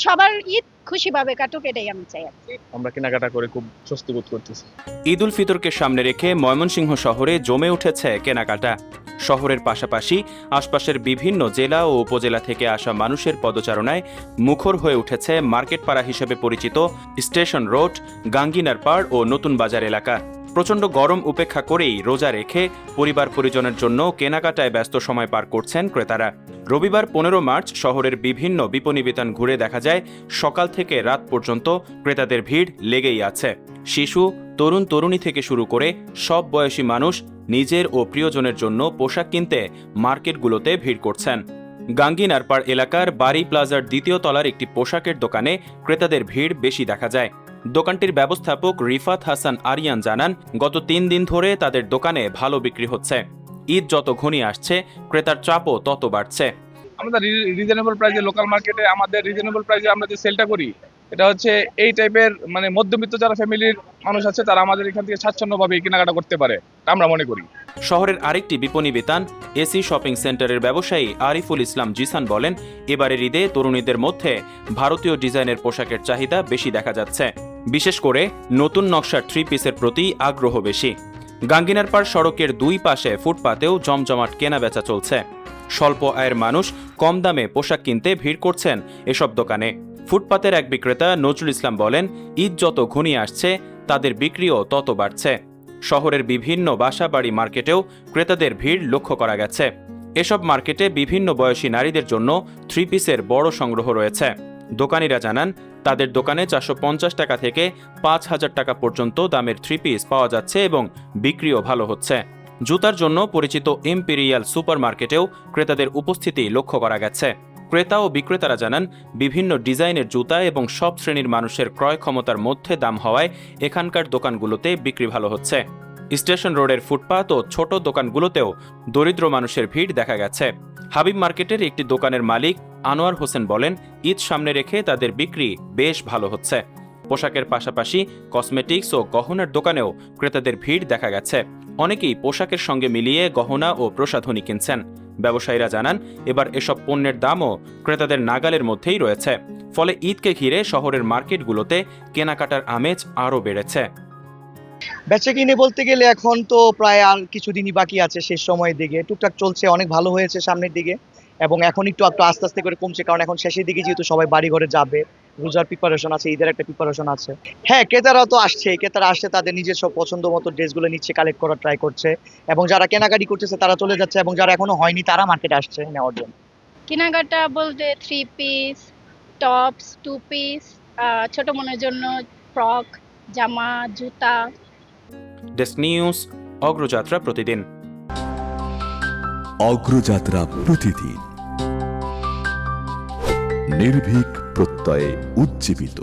সবার ঈদ খুশিভাবে কাটুক, এটাই আমি চাই। আমরা কেনাকাটা করে খুব স্বস্তি বোধ করতেছি। ঈদ উল ফিতরকে সামনে রেখে ময়মনসিংহ শহরে জমে উঠেছে কেনাকাটা। শহরের পাশাপাশি আশপাশের বিভিন্ন জেলা ও উপজেলা থেকে আসা মানুষের পদচারণায় মুখর হয়ে উঠেছে মার্কেটপাড়া হিসেবে পরিচিত স্টেশন রোড, গাঙ্গিনার পাড় ও নতুন বাজার এলাকা। প্রচণ্ড গরম উপেক্ষা করেই রোজা রেখে পরিবার পরিজনের জন্য কেনাকাটায় ব্যস্ত সময় পার করছেন ক্রেতারা। রবিবার 15 মার্চ শহরের বিভিন্ন বিপণী বিতান ঘুরে দেখা যায় সকাল থেকে রাত পর্যন্ত ক্রেতাদের ভিড় লেগেই আছে। শিশু, তরুণ তরুণী থেকে শুরু করে সব বয়সী মানুষ নিজের ও প্রিয়জনের জন্য পোশাক কিনতে মার্কেটগুলোতে ভিড় করছেন। গাঙ্গিনার পাড় এলাকার বাড়ি প্লাজার দ্বিতীয় তলার একটি পোশাকের দোকানে ক্রেতাদের ভিড় বেশি দেখা যায়। দোকানটির ব্যবস্থাপক রিফাত হাসান আরিয়ান জানান, গত 3 দিন ধরে তাদের দোকানে ভালো বিক্রি হচ্ছে। ঈদ যত ঘনিয়ে আসছে ক্রেতার চাপও তত বাড়ছে। আমাদের রিজনেবল প্রাইসে, লোকাল মার্কেটে আমাদের রিজনেবল প্রাইসে আমরা যে সেলটা করি, এটা হচ্ছে এই টাইপের মানে মধ্যবিত্ত যারা ফ্যামিলির মানুষ আছে তারা আমাদের এখান থেকে স্বাচ্ছন্দ্যভাবে কেনাকাটা করতে পারে, আমরা মনে করি। শহরের আরেকটি বিপণী বিতান এসি শপিং সেন্টারের ব্যবসায়ী আরিফুল ইসলাম জিসান বলেন, এবারের ঈদে তরুণীদের মধ্যে ভারতীয় ডিজাইনের পোশাকের চাহিদা বেশি দেখা যাচ্ছে। বিশেষ করে নতুন নকশার 3 পিসের প্রতি আগ্রহ বেশি। গাঙ্গিনার পাড় সড়কের 2 পাশে ফুটপাতেও জমজমাট কেনাবেচা চলছে। স্বল্প আয়ের মানুষ কম দামে পোশাক কিনতে ভিড় করছেন এসব দোকানে। ফুটপাতের এক বিক্রেতা নজরুল ইসলাম বলেন, ঈদ যত ঘনিয়ে আসছে তাদের বিক্রিও তত বাড়ছে। শহরের বিভিন্ন বাসাবাড়ি মার্কেটেও ক্রেতাদের ভিড় লক্ষ্য করা গেছে। এসব মার্কেটে বিভিন্ন বয়সী নারীদের জন্য 3 পিসের বড় সংগ্রহ রয়েছে। দোকানিরা জানান, তাদের দোকানে 450 টাকা থেকে 5,000 টাকা পর্যন্ত দামের 3 পিস পাওয়া যাচ্ছে এবং বিক্রিও ভালো হচ্ছে। জুতার জন্য পরিচিত ইম্পেরিয়াল সুপার মার্কেটেও ক্রেতাদের উপস্থিতি লক্ষ্য করা গেছে। ক্রেতা ও বিক্রেতারা জানান, বিভিন্ন ডিজাইনের জুতা এবং সব শ্রেণীর মানুষের ক্রয় ক্ষমতার মধ্যে দাম হওয়ায় এখানকার দোকানগুলোতে বিক্রি ভালো হচ্ছে। স্টেশন রোডের ফুটপাত ও ছোট দোকানগুলোতেও দরিদ্র মানুষের ভিড় দেখা গেছে। হাবিব মার্কেটের একটি দোকানের মালিক আনোয়ার হোসেন বলেন, ঈদ সামনে রেখে তাদের বিক্রি বেশ ভালো হচ্ছে। পোশাকের পাশাপাশি কসমেটিক্স ও গহনার দোকানেও ক্রেতাদের ভিড় দেখা গেছে। অনেকেই পোশাকের সঙ্গে মিলিয়ে গহনা ও প্রসাধনী কিনছেন। ব্যবসায়ীরা জানান, এবার এসব পণ্যের দামও ক্রেতাদের নাগালের মধ্যেই রয়েছে। ফলে ঈদকে ঘিরে শহরের মার্কেটগুলোতে কেনাকাটার আমেজ আরও বেড়েছে। বেচা কিনে বলতে গেলে এখন তো প্রায় আর কিছুদিনই বাকি আছে, শেষ সময়ের দিকে টুকটাক চলছে, অনেক ভালো হয়েছে সামনের দিকে, এবং এখন একটু আস্তে আস্তে করে কমছে, কারণ এখন শেষের দিকে যেহেতু সবাই বাড়ি ঘরে যাবে, রোজার প্রিপারেশন আছে, ঈদের একটা প্রিপারেশন আছে। হ্যাঁ, ক্রেতারা তো আসছে, ক্রেতারা আসছে, তাদের নিজের সব পছন্দ মতো ড্রেসগুলো নিচ্ছে, কালেক্ট করার ট্রাই করছে, এবং যারা কেনাকাটি করতেছে তারা চলে যাচ্ছে, এবং যারা এখনো হয়নি তারা মার্কেটে আসছে নেওয়ার জন্য। কেনাকাটা বলতে 3 পিস, টপস, 2 পিস, ছোট বোনের জন্য ফ্রক, জামা, জুতা। ডেস্ক নিউজ, অগ্রযাত্রা প্রতিদিন। অগ্রযাত্রা প্রতিদিন, নির্ভীক প্রত্যয়ে উজ্জীবিত।